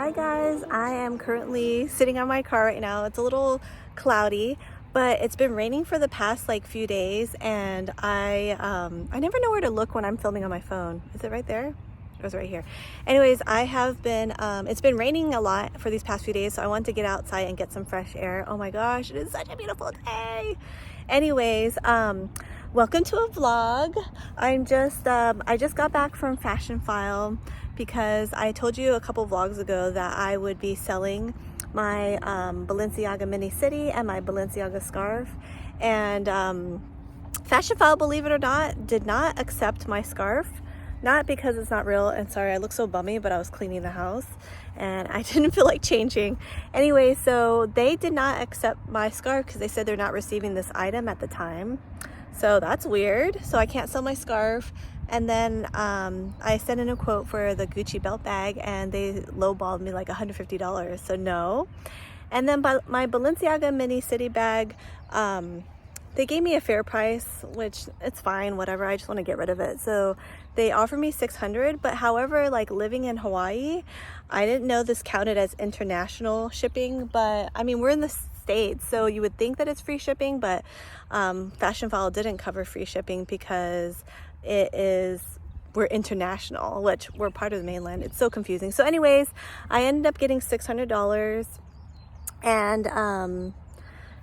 Hi guys, I am currently sitting on my car right now. It's a little cloudy, but it's been raining for the past few days, and I never know where to look when I'm filming on my phone. Is it right there? It was right here. Anyways, I have been it's been raining a lot for these past few days, so I wanted to get outside and get some fresh air. Oh my gosh, it is such a beautiful day. Anyways, welcome to a vlog. I just got back from Fashionphile because I told you a couple vlogs ago that I would be selling my Balenciaga mini city and my Balenciaga scarf, and Fashionphile, believe it or not, did not accept my scarf. Not because it's not real, and sorry I look so bummy, but I was cleaning the house and I didn't feel like changing. Anyway, so they did not accept my scarf because they said they're not receiving this item at the time. So that's weird. So I can't sell my scarf. And then I sent in a quote for the Gucci belt bag and they lowballed me like $150, so no. And then my Balenciaga mini city bag, they gave me a fair price, which it's fine, whatever. I just want to get rid of it. So they offered me $600, but however, like living in Hawaii, I didn't know this counted as international shipping, but I mean, we're in the States, so you would think that it's free shipping, but Fashionphile didn't cover free shipping because we're international, which we're part of the mainland. It's so confusing. So anyways, I ended up getting $600 and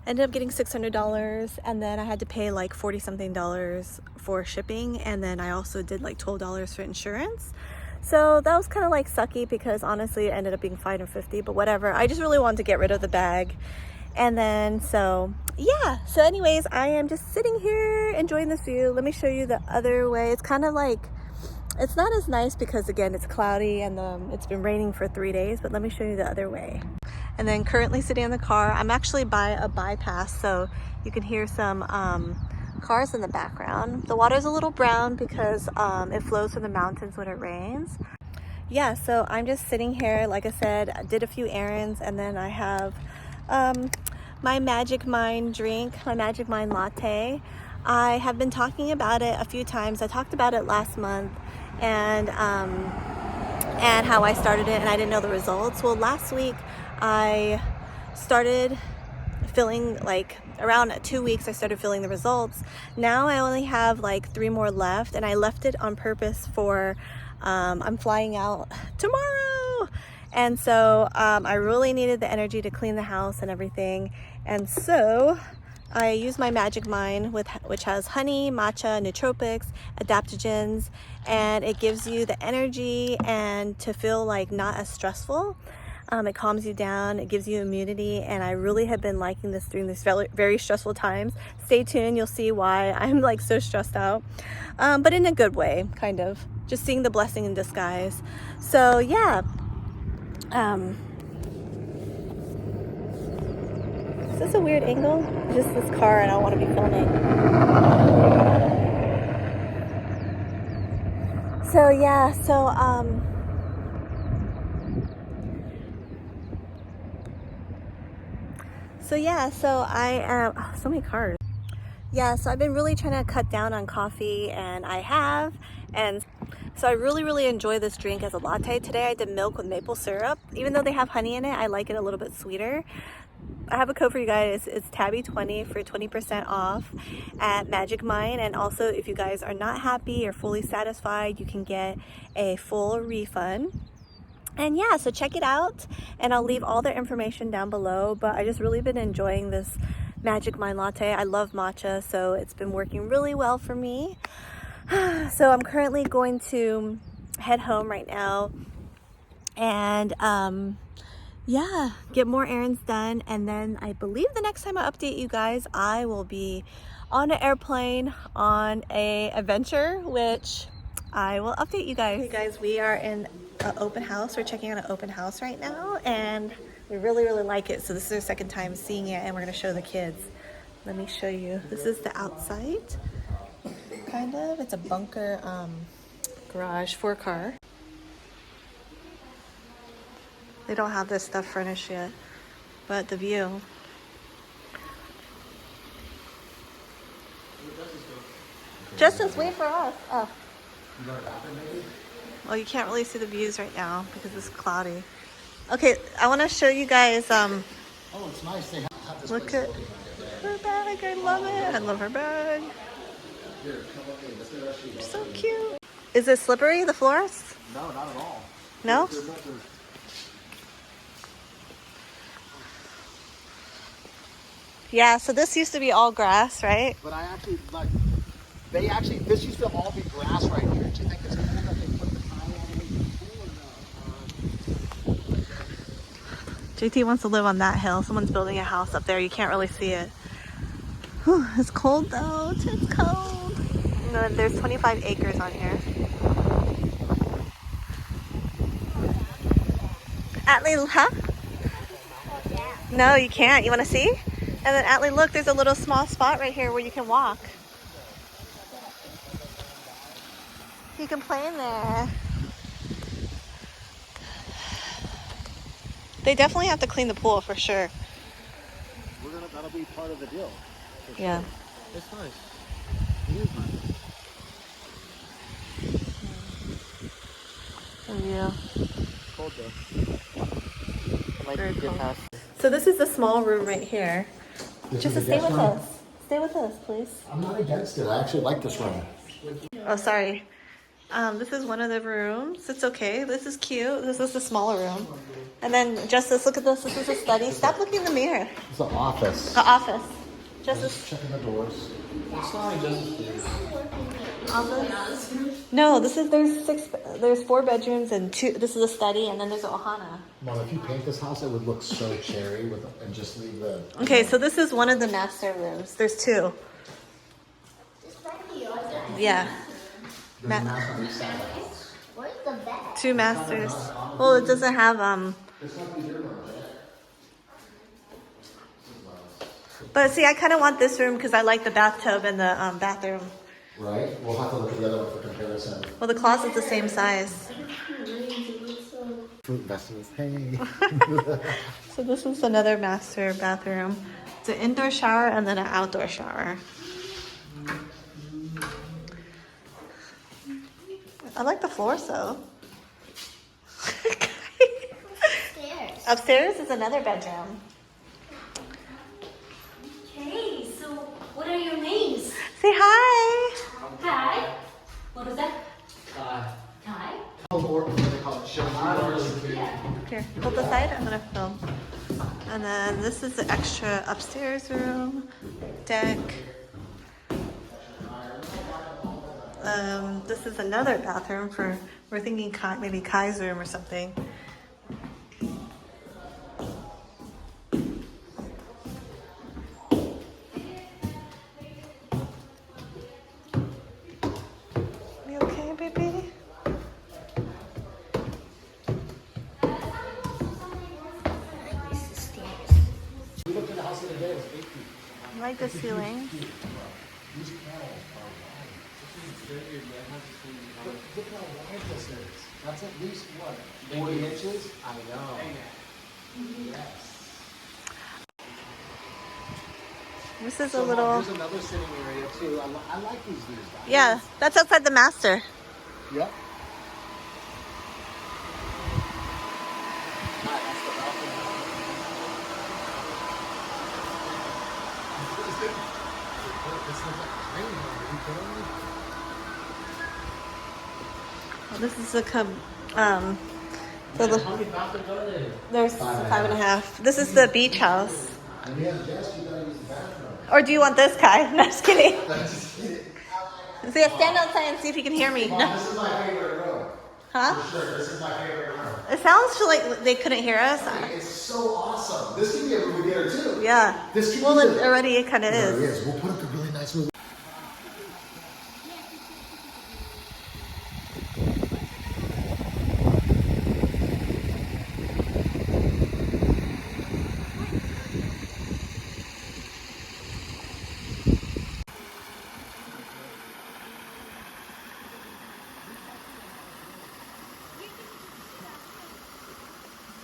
and then I had to pay like 40 something dollars for shipping, and then I also did like $12 for insurance. So that was kind of like sucky because honestly it ended up being $550, but whatever. I just really wanted to get rid of the bag. And then so yeah, so anyways, I am just sitting here enjoying this view. Let me show you the other way. It's kind of like, it's not as nice because again it's cloudy and it's been raining for 3 days, but let me show you the other way. And then currently sitting in the car, I'm actually by a bypass, so you can hear some cars in the background. The water's a little brown because it flows from the mountains when it rains. Yeah, so I'm just sitting here, like I said, I did a few errands, and then I have my Magic Mind drink, my Magic Mind latte. I have been talking about it a few times. I talked about it last month, and how I started it, and I didn't know the results. Well, last week I started feeling, like around 2 weeks I started feeling the results. Now I only have like 3 more left, and I left it on purpose for I'm flying out tomorrow, and so I really needed the energy to clean the house and everything. And so I use my Magic Mind, which has honey, matcha, nootropics, adaptogens, and it gives you the energy and to feel like not as stressful. It calms you down, it gives you immunity, and I really have been liking this during these very, very stressful times. Stay tuned, you'll see why I'm like so stressed out, but in a good way, kind of. Just seeing the blessing in disguise. So yeah. Is this a weird angle? Just this car and I don't want to be filming. So yeah, so I am, oh, so many cars. Yeah, so I've been really trying to cut down on coffee, and I have, and so I really enjoy this drink as a latte. Today I did milk with maple syrup. Even though they have honey in it, I like it a little bit sweeter. I have a code for you guys. It's Tabby20 for 20% off at Magic Mind. And also, if you guys are not happy or fully satisfied, you can get a full refund. And yeah, so check it out, and I'll leave all the information down below. But I just really been enjoying this Magic Mind latte. I love matcha, so it's been working really well for me. So I'm currently going to head home right now and yeah, get more errands done, and then I believe the next time I update you guys, I will be on an airplane on a adventure, which I will update you guys. Hey guys, we are in an open house. We're checking out an open house right now, and we really like it. So this is our second time seeing it, and we're gonna show the kids. Let me show you. This is the outside, kind of. It's a bunker garage, 4-car. They don't have this stuff furnished yet, but the view. Justin's wait for us. Oh. Well, you can't really see the views right now because it's cloudy. Okay, I want to show you guys. Oh, it's nice. They have this Look place at open again. her bag. I love it. I love her bag. Here, come up here. Let's get our shoes. So cute. Is it slippery, the floors? No, not at all. No? Yeah, so this used to be all grass, right? But I actually, like, this used to all be grass right here. Do you think it's cool that they put the tile all the way to the pool or no? JT wants to live on that hill. Someone's building a house up there. You can't really see it. Whew, it's cold though. It's cold. No, there's 25 acres on here. Atlee, huh? No, you can't. You want to see? And then Atlee, look, there's a little small spot right here where you can walk. You can play in there. They definitely have to clean the pool for sure. That'll be part of the deal. Yeah. It's nice. It is nice. Yeah. Cold though. I like to get past. So this is the small room right here. This Just is to the stay with guest room? us. Stay with us, please. I'm not against it. I actually like this room. Oh, sorry. This is one of the rooms. It's okay. This is cute. This is the smaller room. And then Justice, look at this. This is a study. Stop looking in the mirror. It's the office. The office. Justice. Checking the doors. No, there's 4 bedrooms and 2. This is a study, and then there's a ohana. Mom, if you paint this house, it would look so cherry and just leave the. Okay, so this is one of the master rooms. There's 2. Yeah. There's a master on each side of the house. Where's the bed? 2 masters. Well, it doesn't have It's not these your rooms, right? But see, I kind of want this room because I like the bathtub and the bathroom. Right? We'll have to look at the other one for comparison. Well, the closet's the same size. Fruit vegetables. Hey. So this is another master bathroom. It's an indoor shower and then an outdoor shower. I like the floors though. Stairs. Upstairs is another bedroom. Okay, so what are your names? Say hi. Hi. What is that? Kai. Or what they call it, showers. Here, hold the side. I'm gonna film. And then this is the extra upstairs room, deck. This is another bathroom for, we're thinking maybe Kai's room or something. You okay, baby? This is stairs. We looked at the house the other day, it was 8 feet. I like the ceiling. Look how wide this is. That's at least what? 40 inches? I know. Yes. This is a So little, there's another sitting area too. I like these views. Guys. yeah, that's outside the master. Yep. That's the balcony. This looks like a tiny home. Are you kidding me? Well, this is the How many bathrooms are there? there's 5.5. This is the beach house. And you have guests, you gotta use the bathroom. Or do you want this, Kai? No, just kidding. That's just See, stand outside and see if you can hear me. Mom, No. this is my favorite room. Huh? For sure, this is my favorite room. It sounds like they couldn't hear us. It's so awesome. This can be a movie theater too. Yeah. This can Well, be it already kind of There it is. is. We'll put up a really nice movie.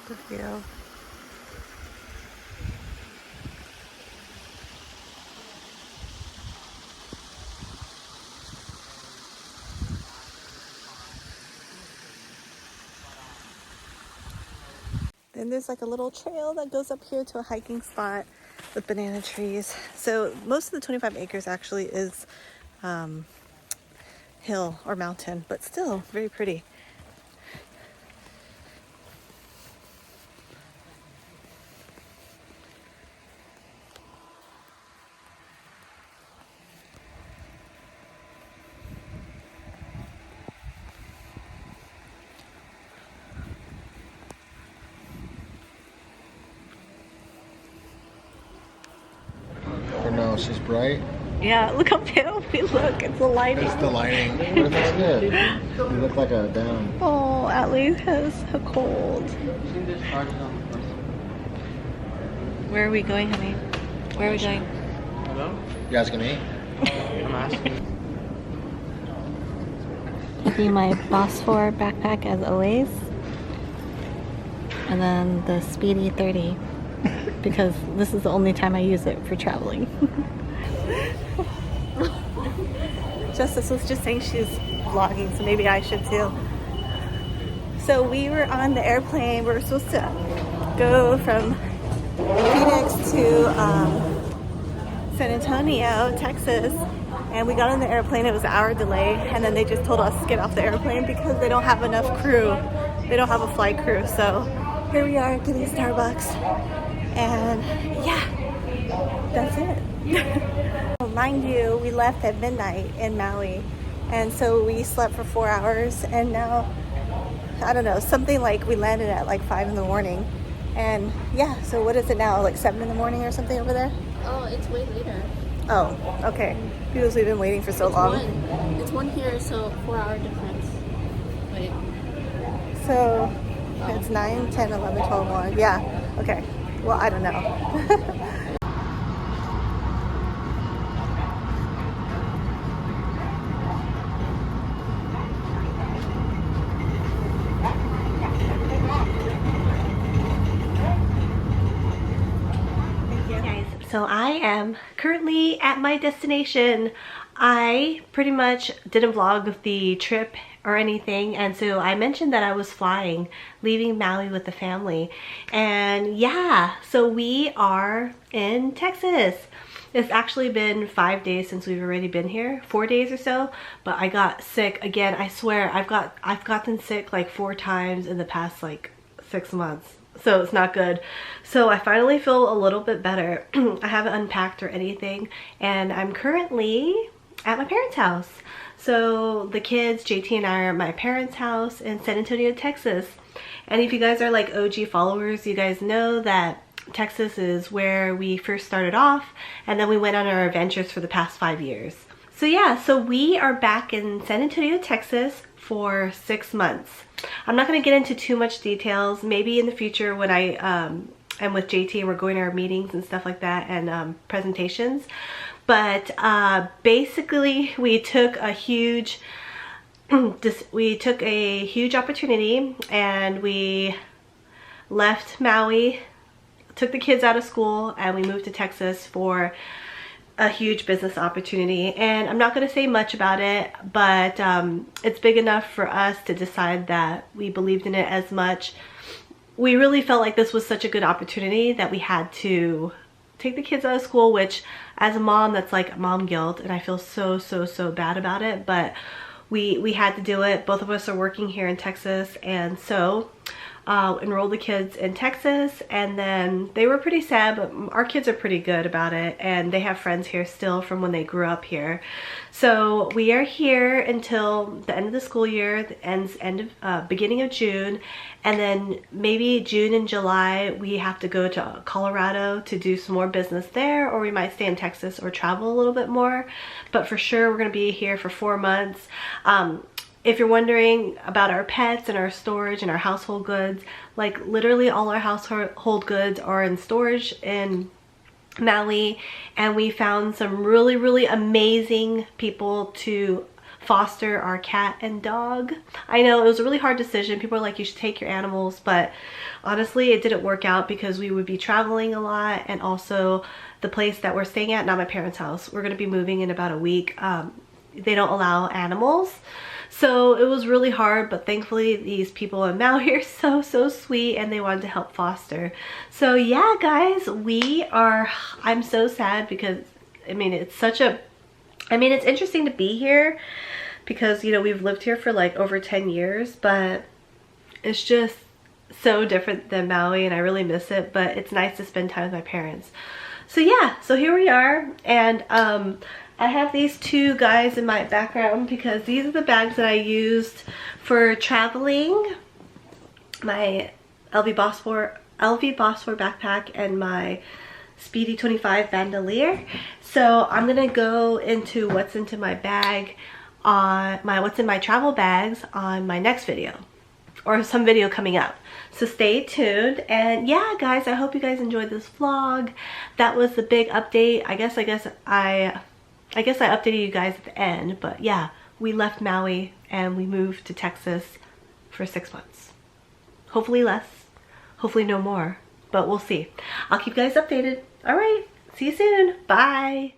Good view. And there's like a little trail that goes up here to a hiking spot with banana trees. So most of the 25 acres actually is hill or mountain, but still very pretty. Oh no, she's bright. Yeah, look how pale we look. It's the lighting. It's the lighting. But it looks good. You look like a down. Oh, Atlee has a cold. Where are we going, honey? Where are we going? Hello? You guys gonna eat? I'm asking. Be my Boss 4 backpack as always. And then the Speedy 30. Because this is the only time I use it for traveling. Justice was just saying she's vlogging, so maybe I should too. So we were on the airplane. We were supposed to go from Phoenix to San Antonio, Texas. And we got on the airplane. It was an hour delay. And then they just told us to get off the airplane because they don't have enough crew. They don't have a flight crew. So here we are getting Starbucks. And yeah, that's it. Mind you, we left at midnight in Maui, and so we slept for 4 hours, and now, I don't know, something like we landed at like 5 in the morning. And yeah, so what is it now, like 7 in the morning or something over there? Oh, it's way later. Oh, okay, because we've been waiting for so long. It's 1 here, so 4-hour difference. Wait. So it's 9, 10, 11, 12, 1. Yeah, okay. Well, I don't know. So I am currently at my destination. I pretty much didn't vlog the trip or anything, and so I mentioned that I was flying, leaving Maui with the family. And yeah, so we are in Texas. It's actually been 5 days since we've already been here, 4 days or so, but I got sick again. I swear I've gotten sick like 4 times in the past like 6 months. So it's not good. So I finally feel a little bit better. I haven't unpacked or anything, and I'm currently at my parents' house. So the kids, JT and I, are at my parents' house in San Antonio, Texas. And if you guys are like OG followers, you guys know that Texas is where we first started off, and then we went on our adventures for the past 5 years. So yeah, so we are back in San Antonio, Texas for 6 months. I'm not going to get into too much details. Maybe in the future when I am with JT and we're going to our meetings and stuff like that, and presentations. But basically we took a huge opportunity, and we left Maui, took the kids out of school, and we moved to Texas for a huge business opportunity. And I'm not going to say much about it, but it's big enough for us to decide that we believed in it as much. We really felt like this was such a good opportunity that we had to take the kids out of school, which as a mom, that's like mom guilt, and I feel so bad about it, but we had to do it. Both of us are working here in Texas, and so enrolled the kids in Texas, and then they were pretty sad, but our kids are pretty good about it, and they have friends here still from when they grew up here. So we are here until the end of the school year, beginning of June, and then maybe June and July we have to go to Colorado to do some more business there, or we might stay in Texas or travel a little bit more. But for sure we're going to be here for 4 months. If you're wondering about our pets and our storage and our household goods, like literally all our household goods are in storage in Maui, and we found some really amazing people to foster our cat and dog. I know it was a really hard decision. People are like, you should take your animals, but honestly it didn't work out because we would be traveling a lot, and also the place that we're staying at, not my parents' house, we're going to be moving in about a week. They don't allow animals. So it was really hard, but thankfully these people in Maui are so sweet and they wanted to help foster. So yeah, guys, I'm so sad because I mean, it's interesting to be here because, you know, we've lived here for like over 10 years, but it's just so different than Maui and I really miss it, but it's nice to spend time with my parents. So yeah, so here we are, and I have these two guys in my background because these are the bags that I used for traveling. My LV Bosfor backpack and my Speedy 25 bandolier. So I'm gonna go into what's into my bag on what's in my travel bags on my next video, or some video coming up. So stay tuned. And yeah, guys, I hope you guys enjoyed this vlog. That was the big update. I guess I updated you guys at the end, but yeah, we left Maui and we moved to Texas for 6 months. Hopefully less, hopefully no more, but we'll see. I'll keep you guys updated. All right, see you soon. Bye.